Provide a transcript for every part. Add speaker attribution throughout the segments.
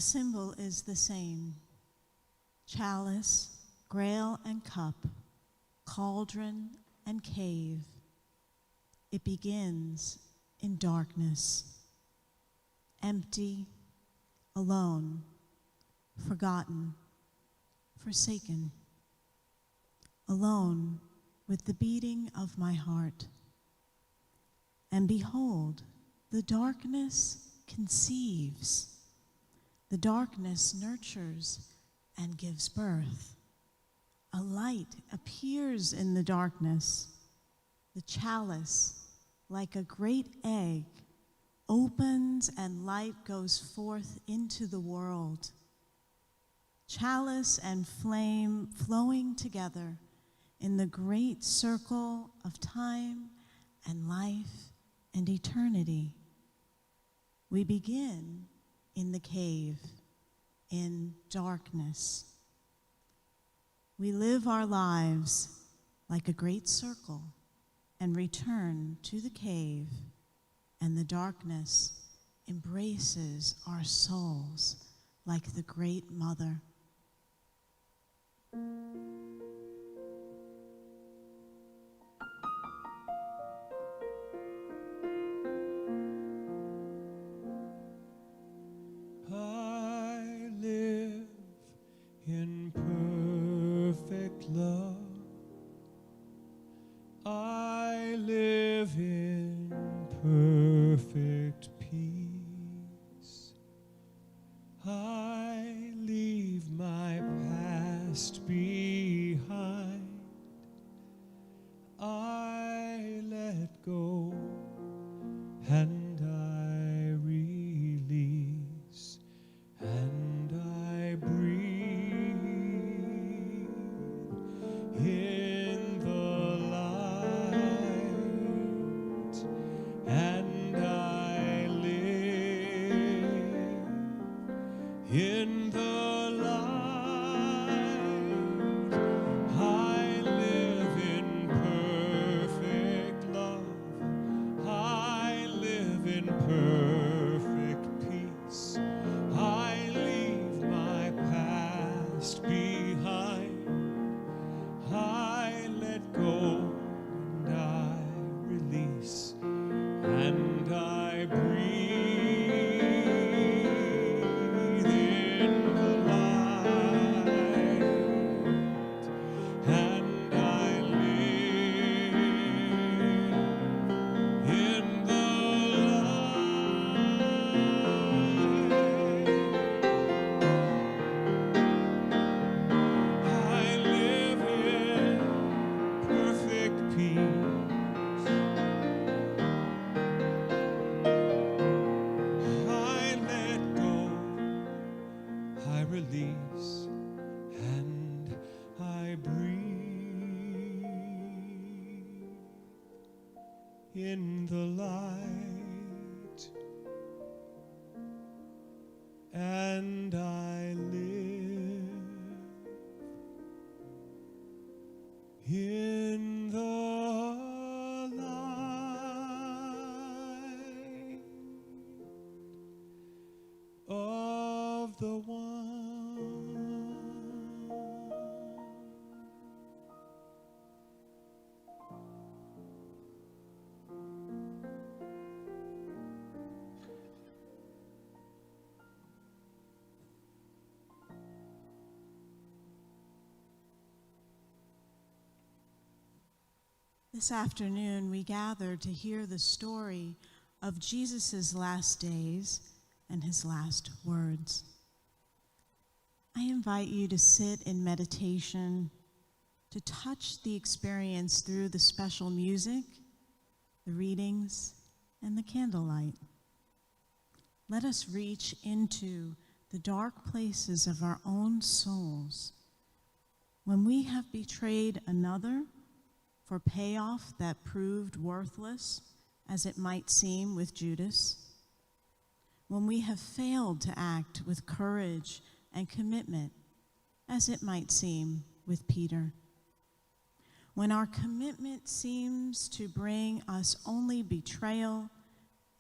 Speaker 1: The symbol is the same: chalice, grail and cup, cauldron and cave. It begins in darkness, empty, alone, forgotten, forsaken, alone with the beating of my heart. And behold, the darkness conceives. The darkness nurtures and gives birth. A light appears in the darkness. The chalice, like a great egg, opens and light goes forth into the world. Chalice and flame flowing together in the great circle of time and life and eternity. We begin in the cave, in darkness. We live our lives like a great circle and return to the cave, and the darkness embraces our souls like the great mother.
Speaker 2: I live in perfect love. I live in perfect peace. I leave my past behind. I let go and I release and I breathe in the light, and I live in the light. I live in perfect love. I live in perfect peace. I leave my past behind. I let go and I release and I breathe in the light, and I live in the I live in perfect peace. I let go, I release, and I breathe in the light, and I live in the light of the one.
Speaker 1: This afternoon, we gather to hear the story of Jesus' last days and his last words. I invite you to sit in meditation, to touch the experience through the special music, the readings, and the candlelight. Let us reach into the dark places of our own souls. When we have betrayed another for payoff that proved worthless, as it might seem with Judas, when we have failed to act with courage and commitment, as it might seem with Peter, when our commitment seems to bring us only betrayal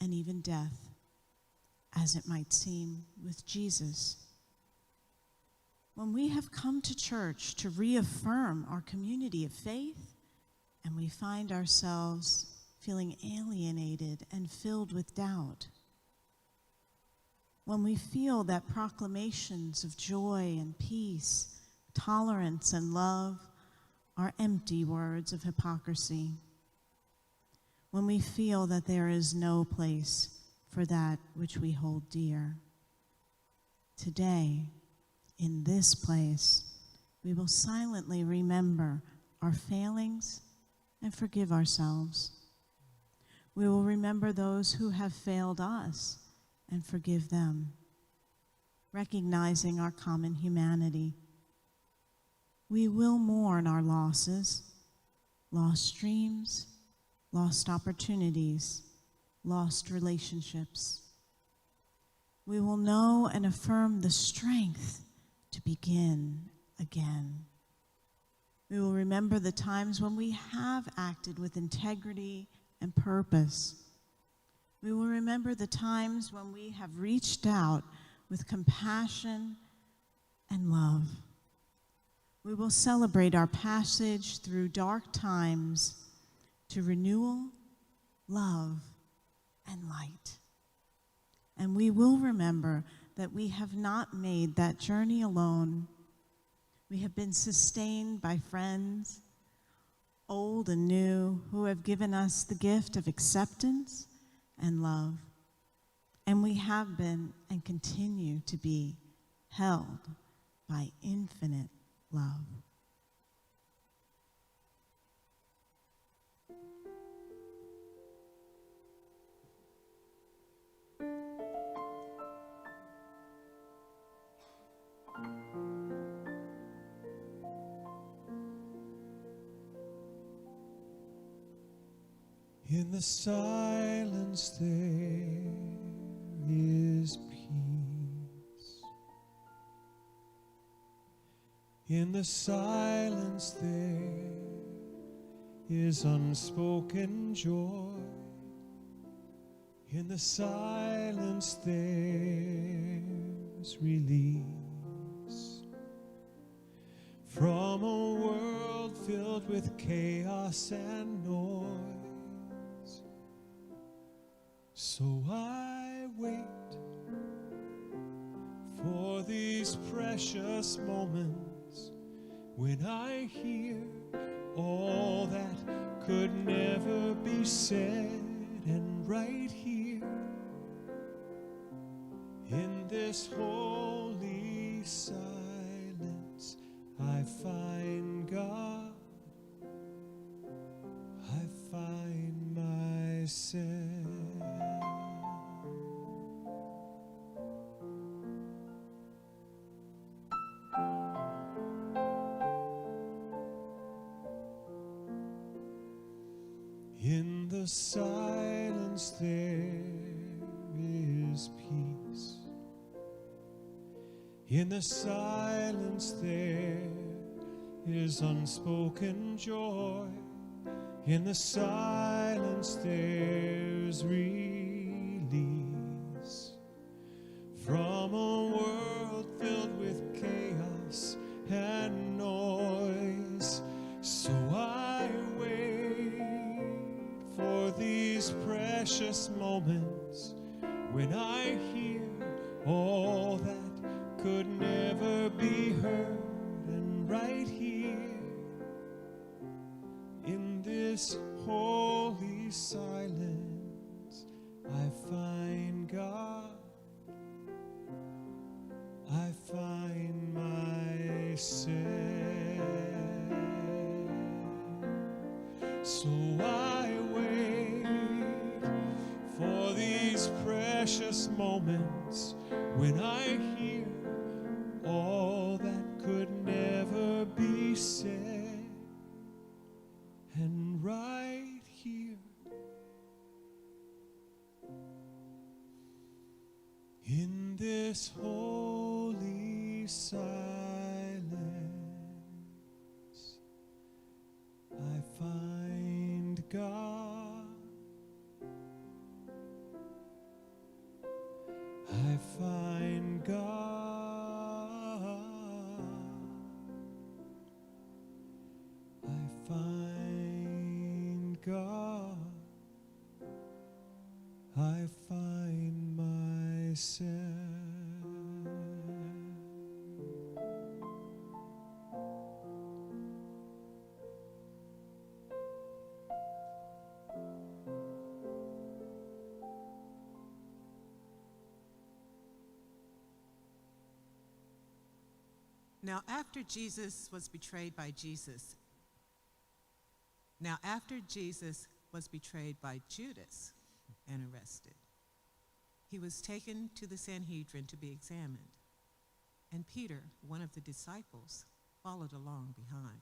Speaker 1: and even death, as it might seem, with Jesus. When we have come to church to reaffirm our community of faith, and we find ourselves feeling alienated and filled with doubt, when we feel that proclamations of joy and peace, tolerance and love are empty words of hypocrisy, when we feel that there is no place for that which we hold dear, today, in this place, we will silently remember our failings and forgive ourselves. We will remember those who have failed us and forgive them, recognizing our common humanity. We will mourn our losses, lost dreams, lost opportunities, lost relationships. We will know and affirm the strength to begin again. We will remember the times when we have acted with integrity and purpose. We will remember the times when we have reached out with compassion and love. We will celebrate our passage through dark times to renewal, love, and light. And we will remember that we have not made that journey alone. We have been sustained by friends, old and new, who have given us the gift of acceptance and love. And we have been and continue to be held by infinite love.
Speaker 2: In the silence there is peace. In the silence there is unspoken joy. In the silence there's release from a world filled with chaos and noise. So I wait for these precious moments when I hear all that could never be said, and right here in this holy silence I find God, I find myself. In the silence there is peace. In the silence there is unspoken joy. In the silence there's release from a world filled with chaos and noise. So I wait for these precious moments when I hear all that could never be heard, and right here in this holy silence I find God, I find myself. So I wait for these precious moments when I hear all that could never be said, and right here in this holy silence I find God, I find God. I find God. I find myself.
Speaker 3: Now after Jesus was betrayed by Judas and arrested, he was taken to the Sanhedrin to be examined, and Peter, one of the disciples, followed along behind.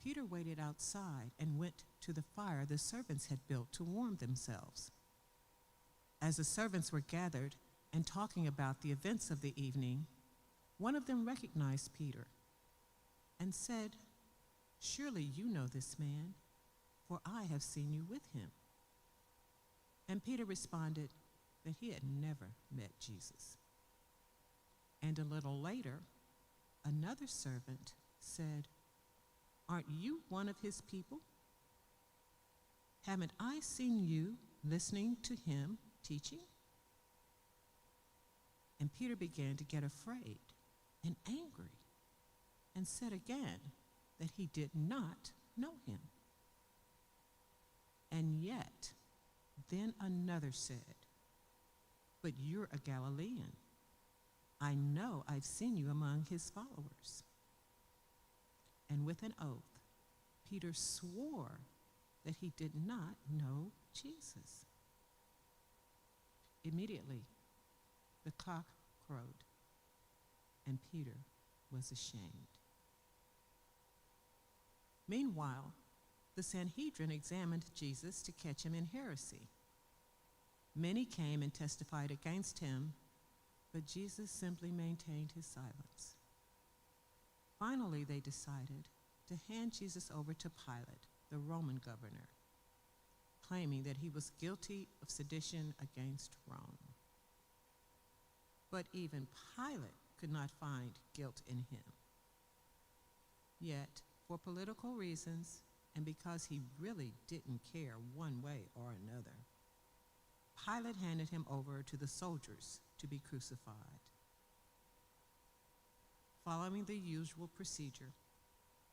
Speaker 3: Peter waited outside and went to the fire the servants had built to warm themselves. As the servants were gathered and talking about the events of the evening, one of them recognized Peter and said, "Surely you know this man, for I have seen you with him." And Peter responded that he had never met Jesus. And a little later, another servant said, "Aren't you one of his people? Haven't I seen you listening to him teaching?" And Peter began to get afraid and angry and said again that he did not know him. And yet, then another said, "But you're a Galilean. I know I've seen you among his followers." And with an oath, Peter swore that he did not know Jesus. Immediately, the cock crowed, and Peter was ashamed. Meanwhile, the Sanhedrin examined Jesus to catch him in heresy. Many came and testified against him, but Jesus simply maintained his silence. Finally, they decided to hand Jesus over to Pilate, the Roman governor, claiming that he was guilty of sedition against Rome. But even Pilate could not find guilt in him. Yet, for political reasons, and because he really didn't care one way or another, Pilate handed him over to the soldiers to be crucified. Following the usual procedure,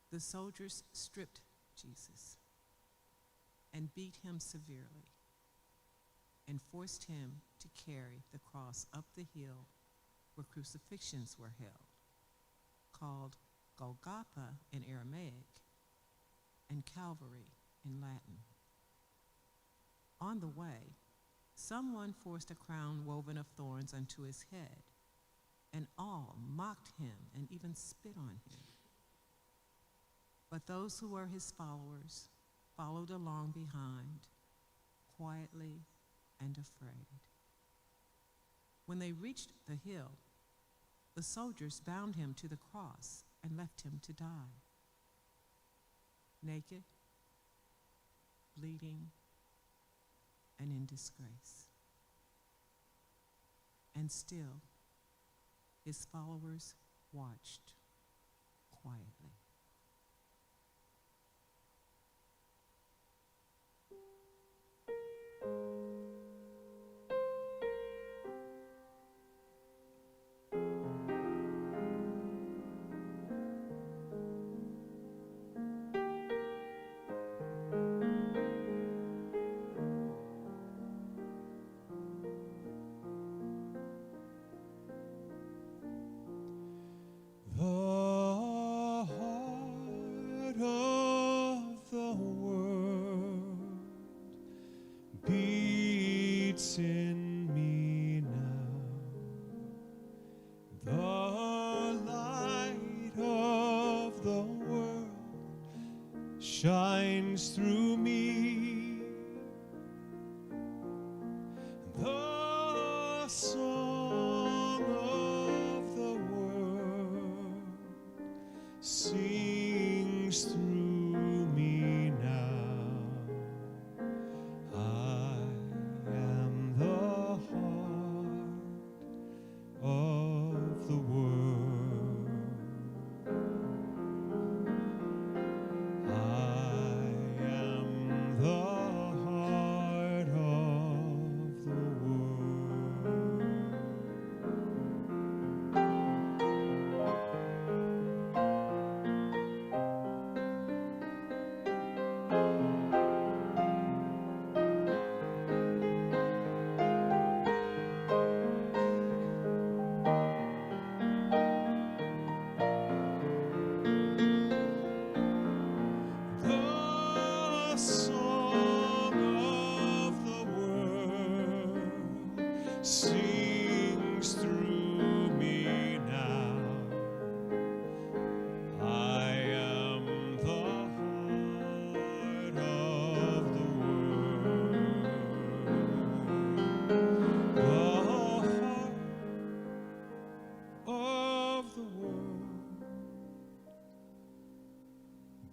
Speaker 3: the soldiers stripped Jesus and beat him severely and forced him to carry the cross up the hill where crucifixions were held, called Golgotha in Aramaic and Calvary in Latin. On the way, someone forced a crown woven of thorns onto his head, and all mocked him and even spit on him. But those who were his followers followed along behind, quietly and afraid. When they reached the hill, the soldiers bound him to the cross and left him to die. Naked, bleeding, and in disgrace. And still, his followers watched quietly.
Speaker 2: In me now, the light of the world shines through me, the song of the world sings through me now. I am the heart sings through me now. I am the heart of the world. The heart of the world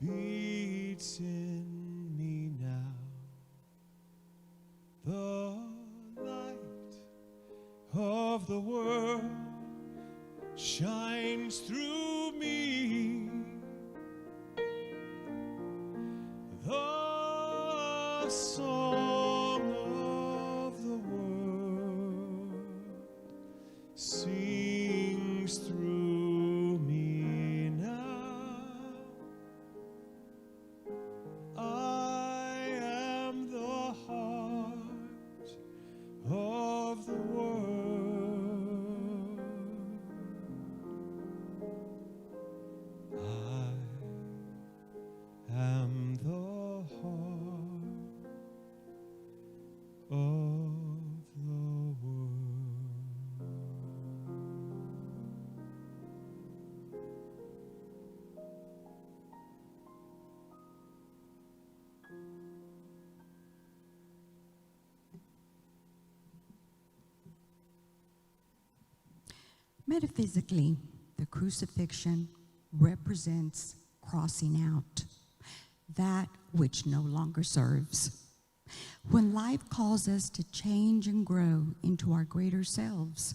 Speaker 2: beats in me now. The light of the world shines through me. The song of the world sings through me now. I am the heart of the world. I am the heart of the world.
Speaker 4: Metaphysically, the crucifixion represents crossing out, that which no longer serves. When life calls us to change and grow into our greater selves,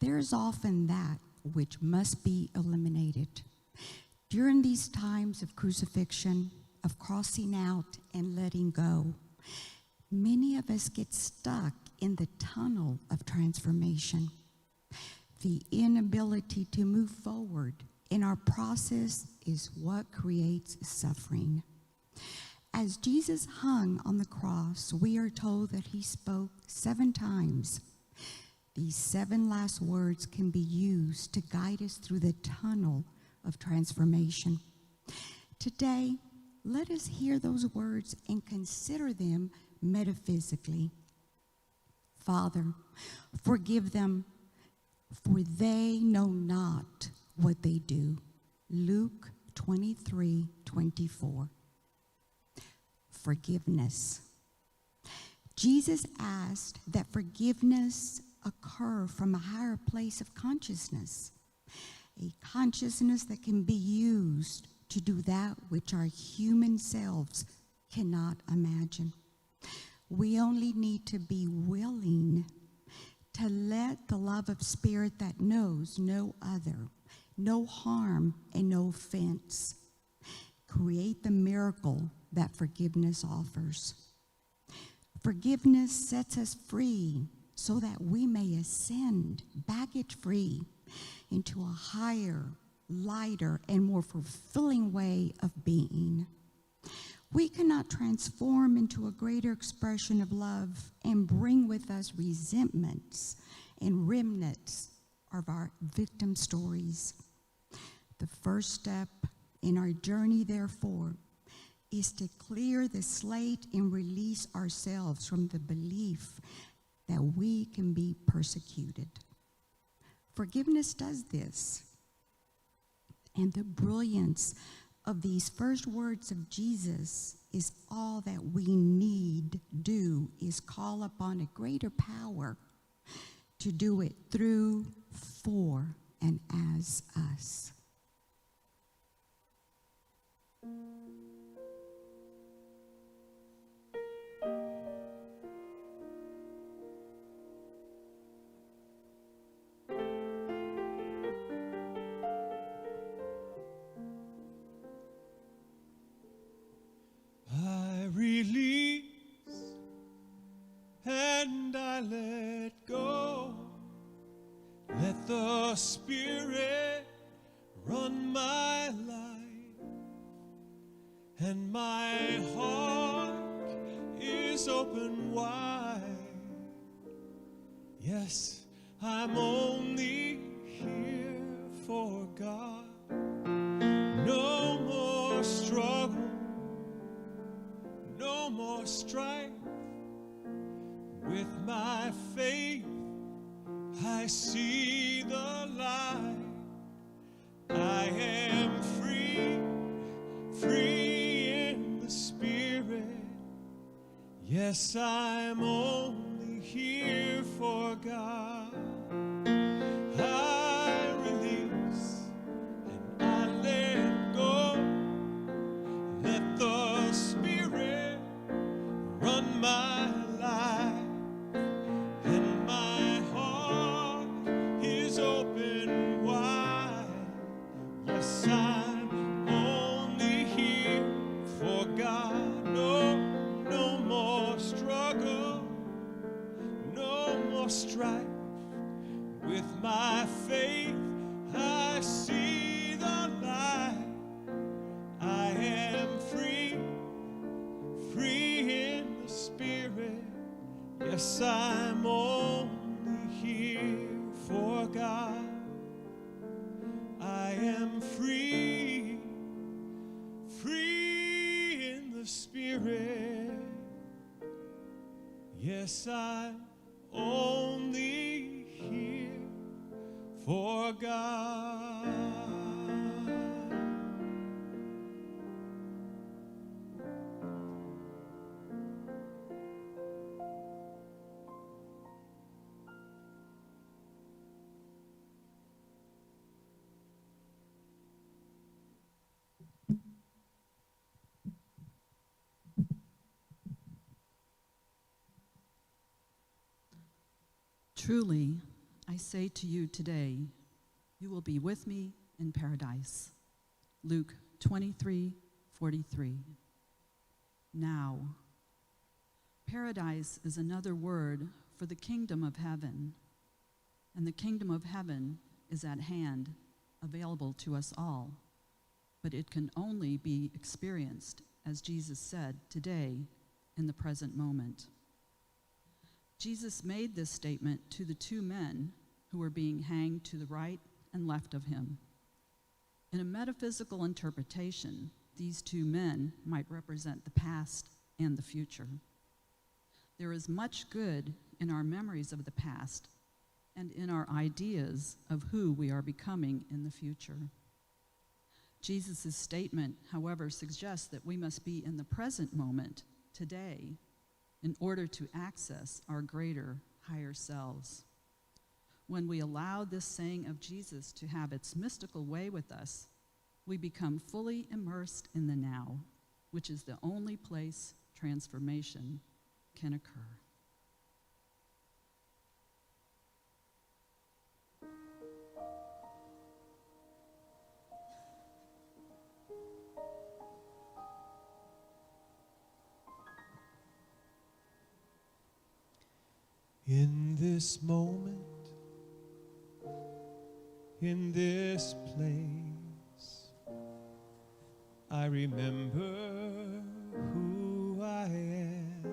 Speaker 4: there is often that which must be eliminated. During these times of crucifixion, of crossing out and letting go, many of us get stuck in the tunnel of transformation. The inability to move forward in our process is what creates suffering. As Jesus hung on the cross, we are told that he spoke 7 times. These 7 last words can be used to guide us through the tunnel of transformation. Today, let us hear those words and consider them metaphysically. Father, forgive them, for they know not what they do. Luke 23:24. Forgiveness. Jesus asked that forgiveness occur from a higher place of consciousness, a consciousness that can be used to do that which our human selves cannot imagine. We only need to be willing to let the love of spirit that knows no other, no harm and no offense, create the miracle that forgiveness offers. Forgiveness sets us free so that we may ascend baggage-free into a higher, lighter, and more fulfilling way of being. We cannot transform into a greater expression of love and bring with us resentments and remnants of our victim stories. The first step in our journey, therefore, is to clear the slate and release ourselves from the belief that we can be persecuted. Forgiveness does this. And the brilliance of these first words of Jesus is all that we need do is call upon a greater power to do it through, for, and as us.
Speaker 2: I release and I let go. Let the Spirit run my life, and my heart is open wide. Yes, I'm only here for God. No more struggle, no more strife. With my faith I see the light. I am free, free in the Spirit. Yes, I'm only here for God. I release and I let go. Let the Spirit run my life, and my heart is open wide. Yes, I'm only here for God. No, no more struggle, no more strife. With my faith, I see the light. I am free, free in the Spirit. Yes, I'm only here for God. I am free, free in the Spirit. Yes, I'm only here for God.
Speaker 5: Truly, I say to you today, you will be with me in paradise. Luke 23:43. Now, paradise is another word for the kingdom of heaven, and the kingdom of heaven is at hand, available to us all, but it can only be experienced, as Jesus said, today, in the present moment. Jesus made this statement to the two men who were being hanged to the right and left of him. In a metaphysical interpretation, these two men might represent the past and the future. There is much good in our memories of the past and in our ideas of who we are becoming in the future. Jesus' statement, however, suggests that we must be in the present moment, today, in order to access our greater, higher selves. When we allow this saying of Jesus to have its mystical way with us, we become fully immersed in the now, which is the only place transformation can occur.
Speaker 2: In this moment, in this place, I remember who I am,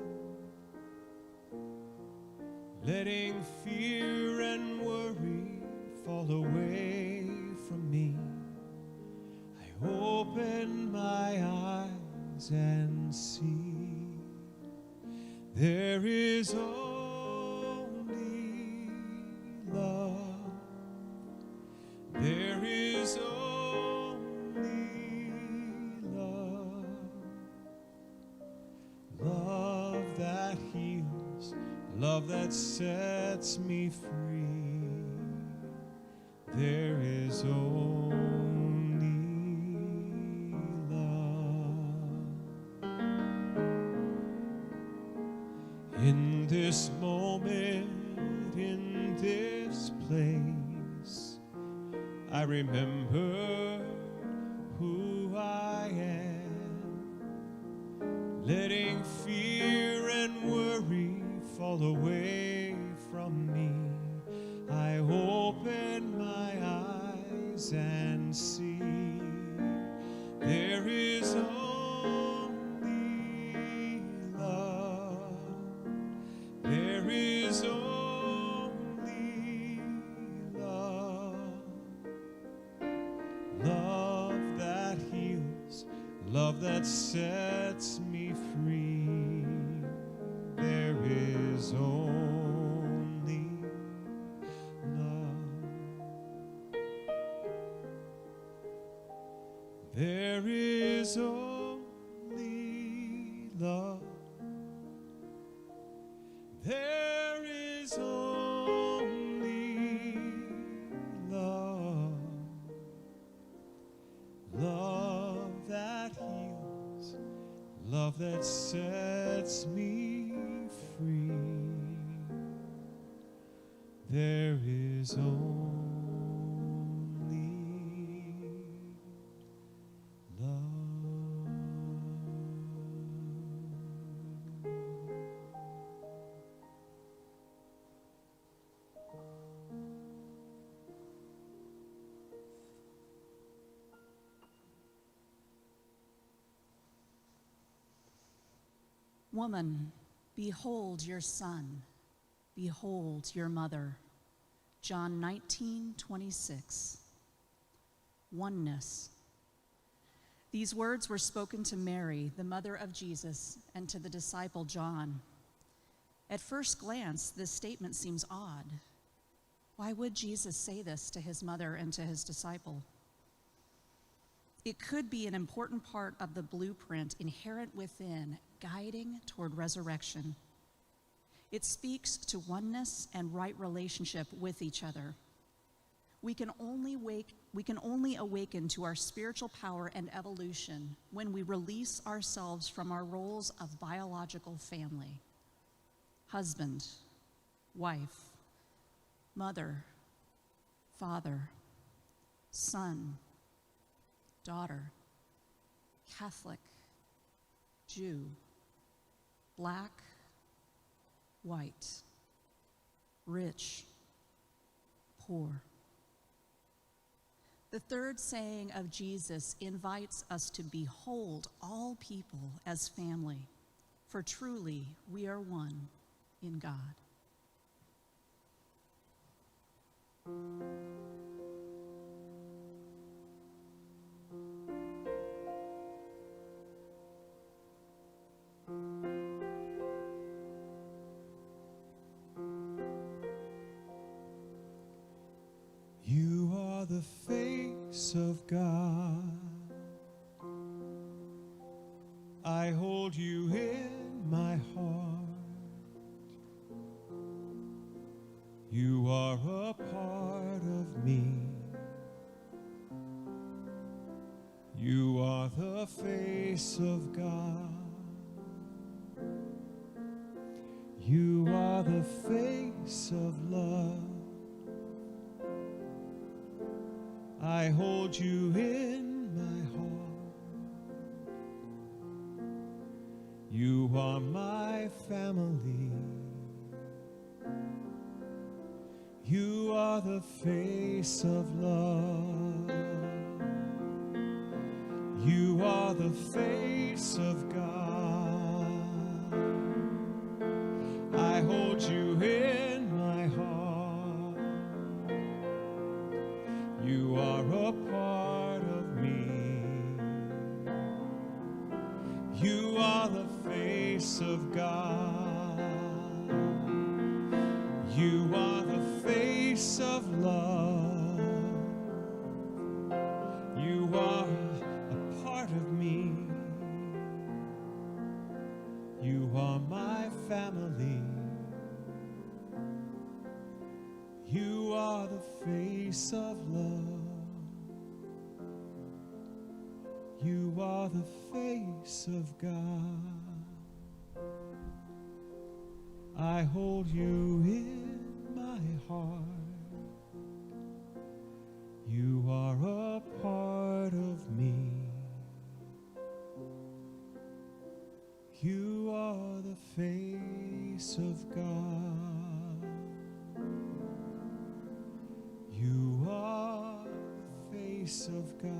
Speaker 2: letting fear and worry fall away from me. I open my eyes and see there is only love. There is only love. Love that heals, love that sets me free. There is only love. In this moment, in this place, I remember who I am, letting fear and worry fall away from me. I open my eyes and see there is only love. There is only love. Love that heals, love that sets me free. There is only love. There is only love. There is only love. Love that heals, love that sets me free. There is only
Speaker 6: Woman, behold your son, behold your mother. John 19:26. Oneness. These words were spoken to Mary, the mother of Jesus, and to the disciple John. At first glance, this statement seems odd. Why would Jesus say this to his mother and to his disciple? It could be an important part of the blueprint inherent within, guiding toward resurrection. It speaks to oneness and right relationship with each other. We can only awaken to our spiritual power and evolution when we release ourselves from our roles of biological family. Husband, wife, mother, father, son, daughter, Catholic, Jew, black, white, rich, poor. The third saying of Jesus invites us to behold all people as family, for truly we are one in God.
Speaker 2: You are the face of God. I hold you in my heart. You are a part of me. You are the face of God. You are the face of love. I hold you in my heart. You are my family. You are the face of love. You are the face of God. I hold you in my heart. You are a part of me. You are the face of God. You are the face of love. You are a part of me. You are my family. You are the face of love. You are the face of God. I hold you in my heart. You are a part of me. You are the face of God. You are the face of God.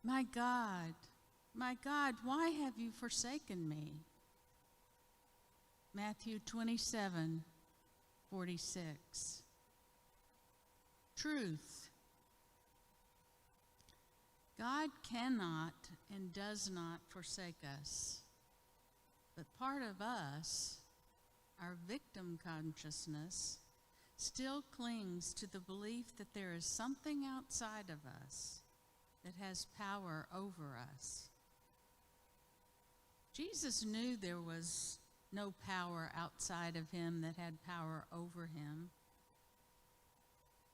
Speaker 6: My God,
Speaker 1: My God, why have you forsaken me? Matthew 27:46. Truth. God cannot and does not forsake us. But part of us, our victim consciousness, still clings to the belief that there is something outside of us that has power over us. Jesus knew there was no power outside of him that had power over him.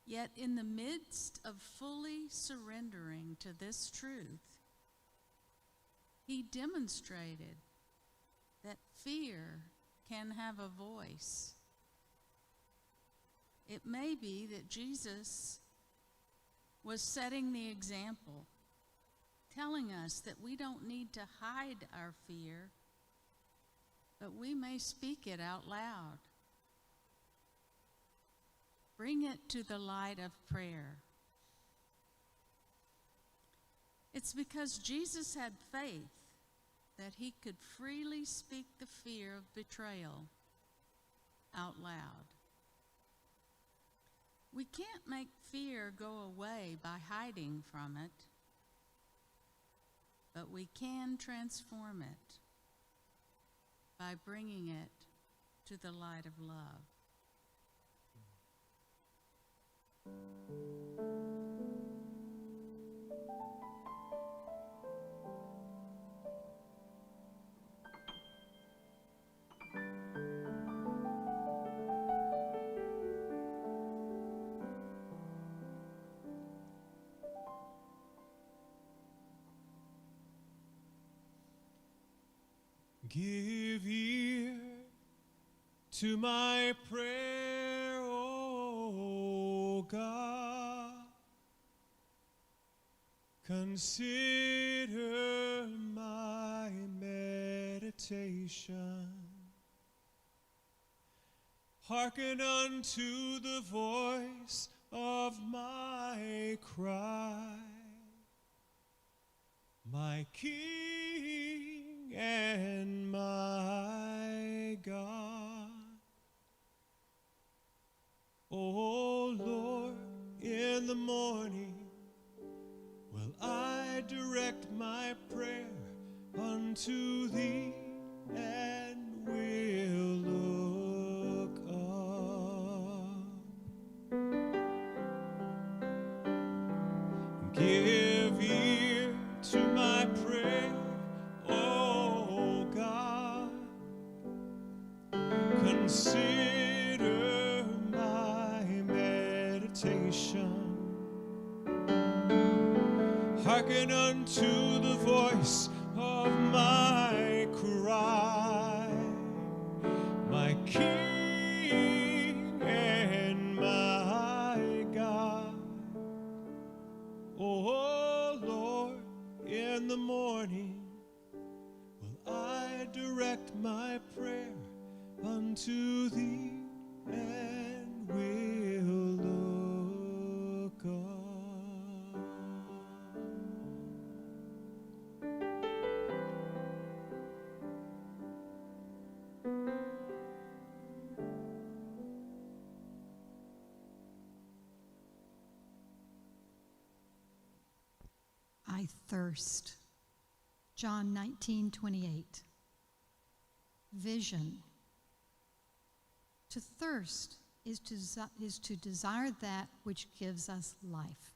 Speaker 1: Yet in the midst of fully surrendering to this truth, he demonstrated that fear can have a voice. It may be that Jesus was setting the example, telling us that we don't need to hide our fear, but we may speak it out loud. Bring it to the light of prayer. It's because Jesus had faith that he could freely speak the fear of betrayal out loud. We can't make fear go away by hiding from it, but we can transform it by bringing it to the light of love.
Speaker 2: Give ear to my prayer, O God. Consider my meditation. Hearken unto the voice of my cry, my King and my God. O Lord, in the morning will I direct my prayer unto thee, and will look up. Give ear to my prayer, O God. Consider my meditation. Hearken unto the voice of my cry, my King and my God. O Lord, in the morning will I direct my prayer unto thee, and will look up.
Speaker 7: I thirst. John 19:28. Vision. To thirst is to desire that which gives us life.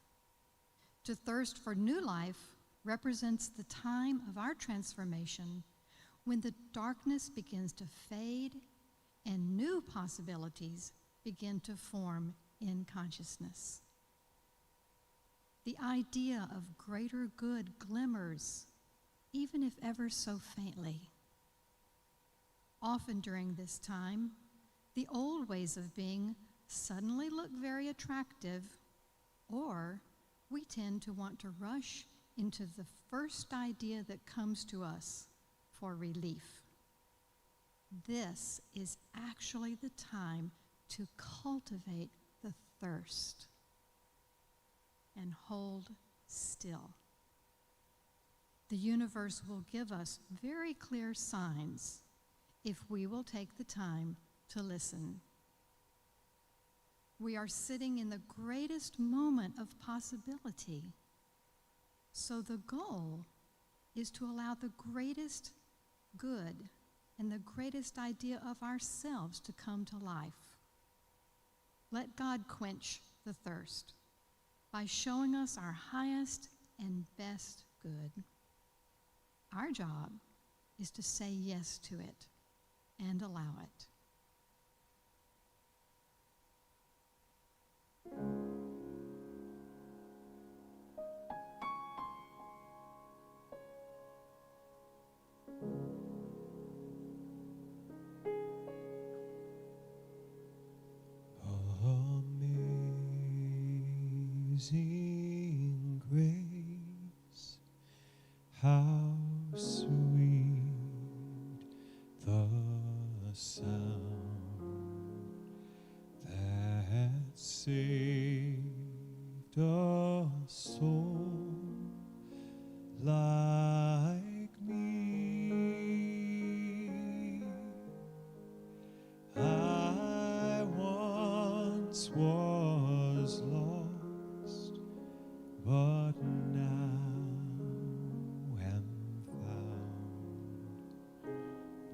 Speaker 7: To thirst for new life represents the time of our transformation, when the darkness begins to fade and new possibilities begin to form in consciousness. The idea of greater good glimmers, even if ever so faintly. Often during this time, the old ways of being suddenly look very attractive, or we tend to want to rush into the first idea that comes to us for relief. This is actually the time to cultivate the thirst and hold still. The universe will give us very clear signs if we will take the time to listen. We are sitting in the greatest moment of possibility. So the goal is to allow the greatest good and the greatest idea of ourselves to come to life. Let God quench the thirst by showing us our highest and best good. Our job is to say yes to it and allow it.
Speaker 2: Amazing grace, how sweet the sound that saved a soul like me. I once was lost, but now am found.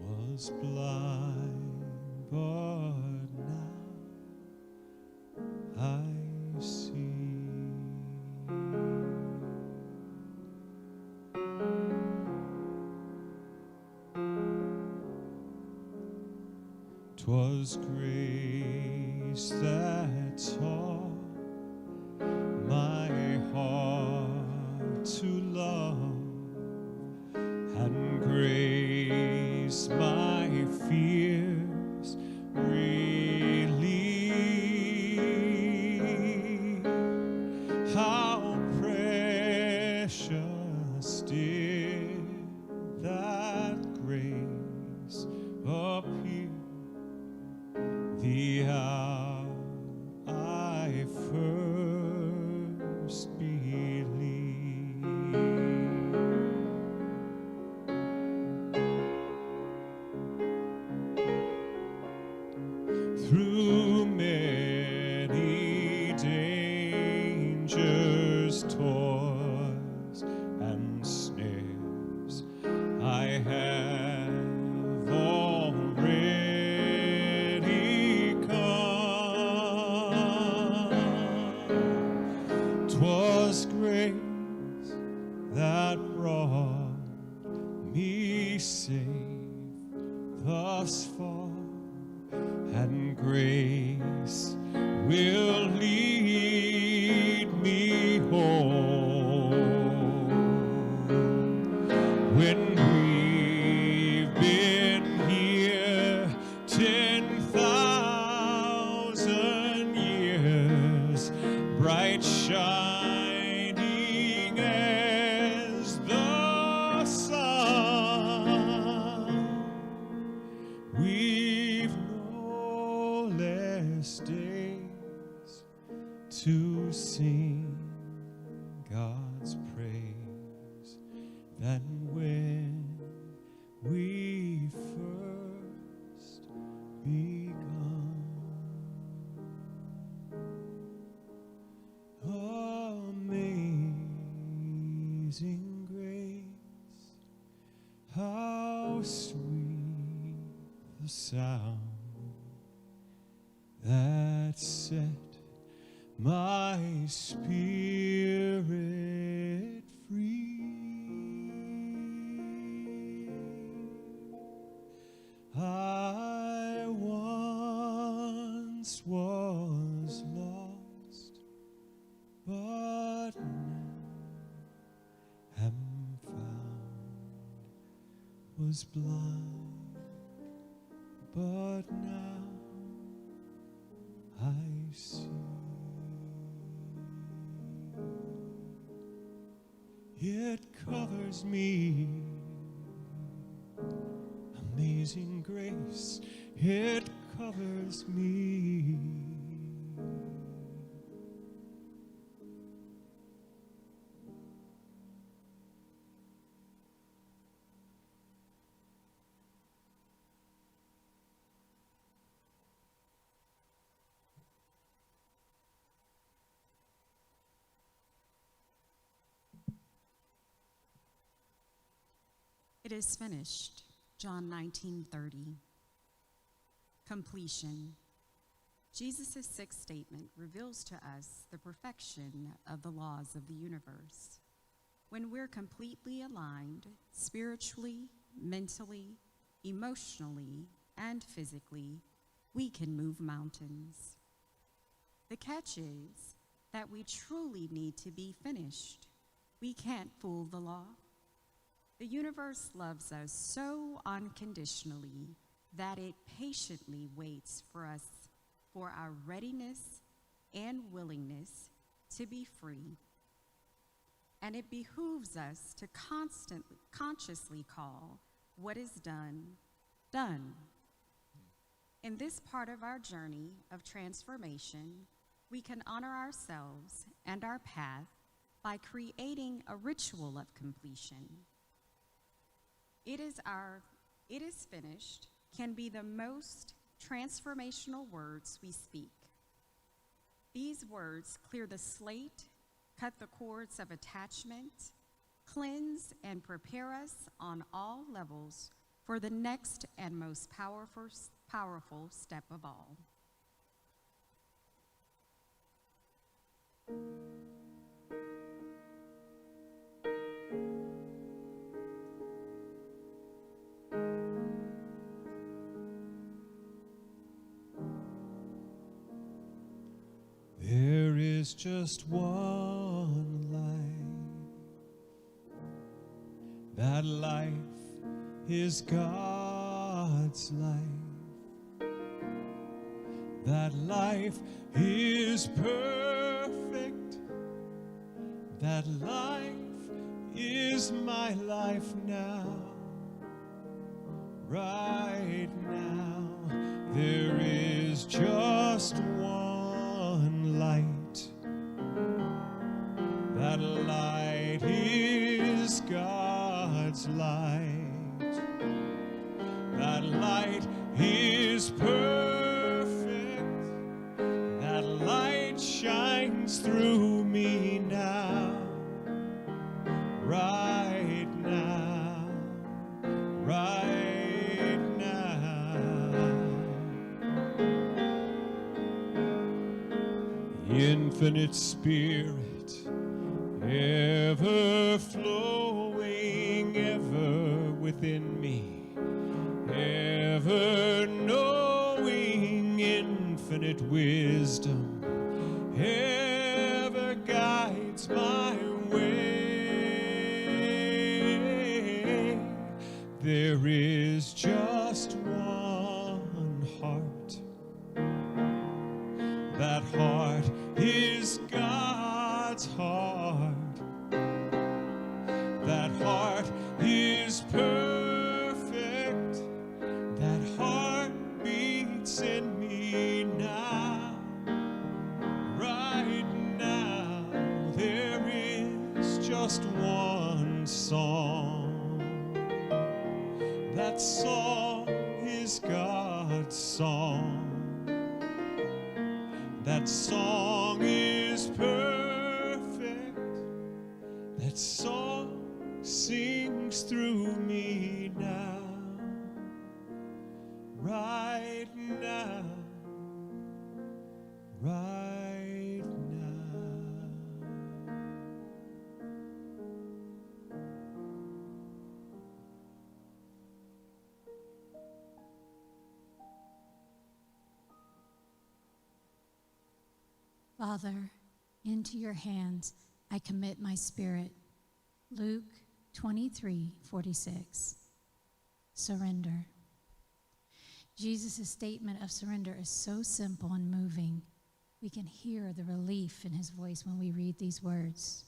Speaker 2: Was blind, but now I see. 'Twas grace that taught my heart to love, and grace my fears relieved. How precious did that grace appear the hour I first believed. Through many dangers, toils, and snares, I have already come. 'Twas grace that brought me safe thus far, and grace will lead me home. When we've been here 10,000 years, bright shining as the sun, we've no less days to sing God's praise than when we first begun. Amazing grace, how sweet the sound that set my spirit free. I once was lost, but now am found. Was blind, but now I see. It covers me. Amazing grace, it covers me.
Speaker 4: It is finished. John 19:30. Completion. Jesus' sixth statement reveals to us the perfection of the laws of the universe. When we're completely aligned spiritually, mentally, emotionally, and physically, we can move mountains. The catch is that we truly need to be finished. We can't fool the law. The universe loves us so unconditionally that it patiently waits for us, for our readiness and willingness to be free. And it behooves us to consciously call what is done, done. In this part of our journey of transformation, we can honor ourselves and our path by creating a ritual of completion. It is finished can be the most transformational words we speak. These words clear the slate, cut the cords of attachment, cleanse and prepare us on all levels for the next and most powerful step of all.
Speaker 2: There is just one life. That life is God's life. That life is perfect. That life is my life now. Right now, there is just one light. That light is God's light. That light is perfect. That light shines through me now. Right now. Right now. Infinite Spirit, ever flowing, ever within me, ever knowing, infinite wisdom, ever guides my way. There is just one heart. That heart is God's heart. That heart is perfect. That heart beats in me now. Right now, there is just one song. That song is God's song. That song is perfect. That song sings through me now. Right now. Right now.
Speaker 7: Father, into your hands I commit my spirit. Luke 23:46. Surrender. Jesus' statement of surrender is so simple and moving. We can hear the relief in his voice when we read these words.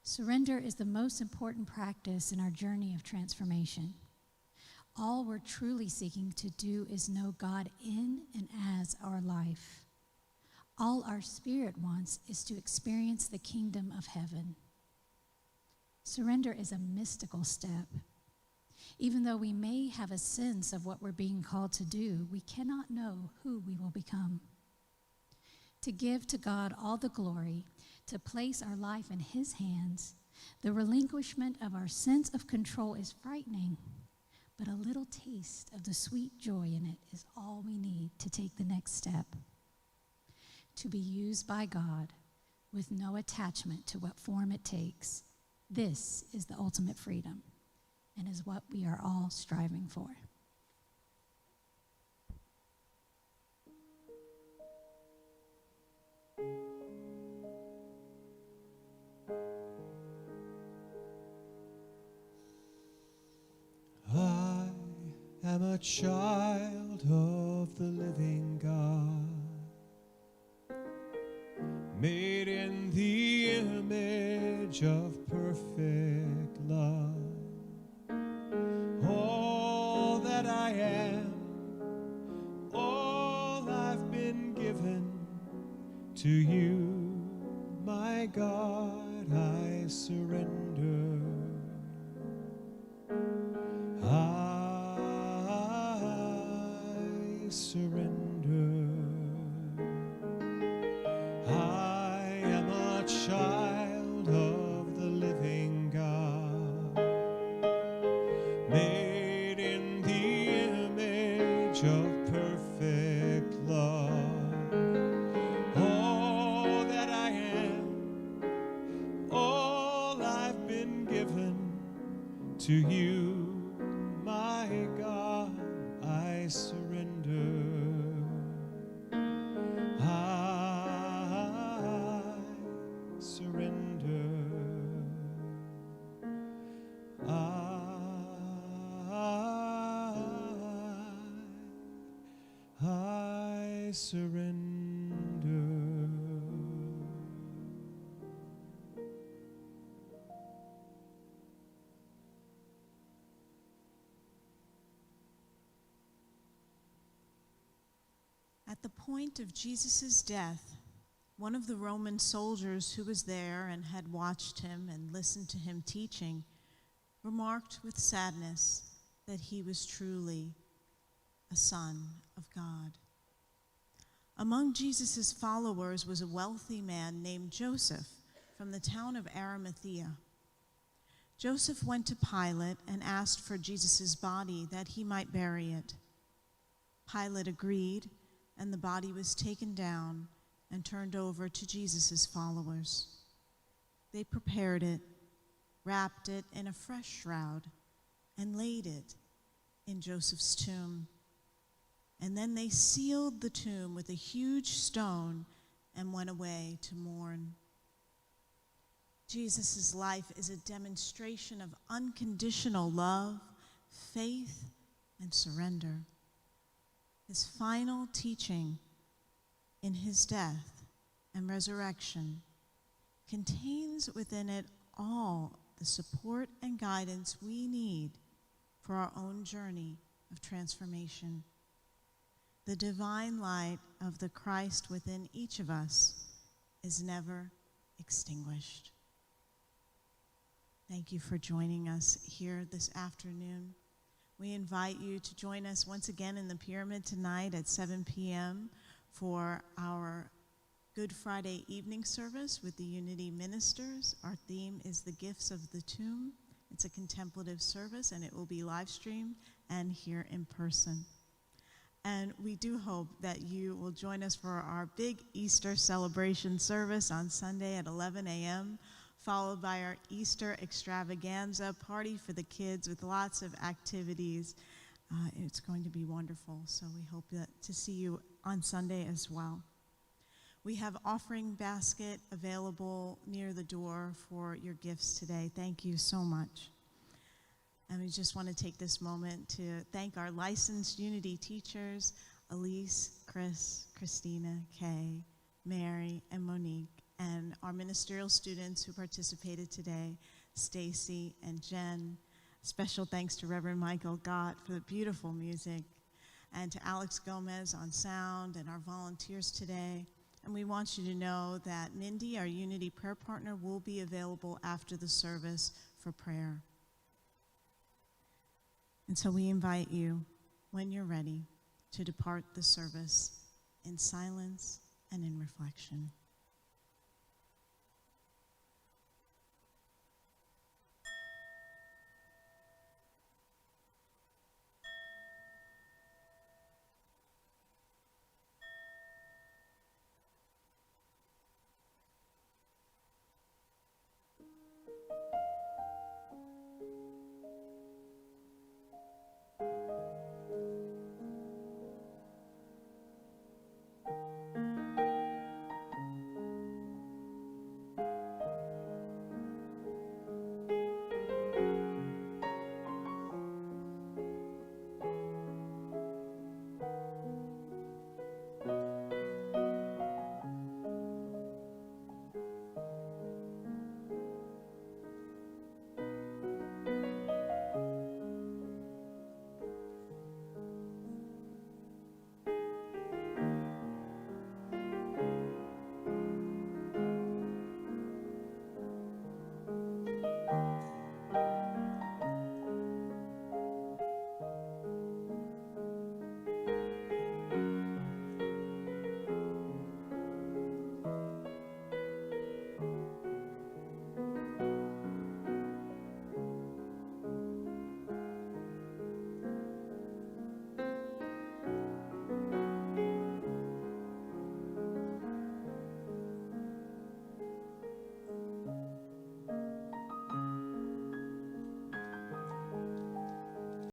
Speaker 7: Surrender is the most important practice in our journey of transformation. All we're truly seeking to do is know God in and as our life. All our spirit wants is to experience the kingdom of heaven. Surrender is a mystical step. Even though we may have a sense of what we're being called to do, we cannot know who we will become. To give to God all the glory, to place our life in his hands,
Speaker 8: The relinquishment of our sense of control is frightening, but a little taste of the sweet joy in it is all we need to take the next step. To be used by God with no attachment to what form it takes. This is the ultimate freedom and is what we are all striving for.
Speaker 2: I am a child of the living God, made in the image of perfect love. All that I am, all I've been given to you, my God, I surrender. I surrender. I am a child of the living God, made in the image of perfect love. All that I am, all I've been given to you, my God, I surrender. I surrender. I surrender.
Speaker 1: At the point of Jesus' death, one of the Roman soldiers who was there and had watched him and listened to him teaching remarked with sadness that he was truly a son of God. Among Jesus' followers was a wealthy man named Joseph from the town of Arimathea. Joseph went to Pilate and asked for Jesus' body that he might bury it. Pilate agreed, and the body was taken down and turned over to Jesus' followers. They prepared it, wrapped it in a fresh shroud, and laid it in Joseph's tomb. And then they sealed the tomb with a huge stone and went away to mourn. Jesus' life is a demonstration of unconditional love, faith, and surrender. His final teaching in his death and resurrection contains within it all the support and guidance we need for our own journey of transformation. The divine light of the Christ within each of us is never extinguished. Thank you for joining us here this afternoon. We invite you to join us once again in the Pyramid tonight at 7 p.m. for our Good Friday evening service with the Unity Ministers. Our theme is the Gifts of the Tomb. It's a contemplative service, and it will be live streamed and here in person. And we do hope that you will join us for our big Easter celebration service on Sunday at 11 a.m., followed by our Easter extravaganza party for the kids with lots of activities. It's going to be wonderful, so we hope to see you on Sunday as well. We have offering basket available near the door for your gifts today. Thank you so much. And we just want to take this moment to thank our licensed Unity teachers, Elise, Chris, Christina, Kay, Mary, and Monique, and our ministerial students who participated today, Stacy and Jen. Special thanks to Reverend Michael Gott for the beautiful music, and to Alex Gomez on sound and our volunteers today. And we want you to know that Mindy, our Unity prayer partner, will be available after the service for prayer. And so we invite you, when you're ready, to depart the service in silence and in reflection.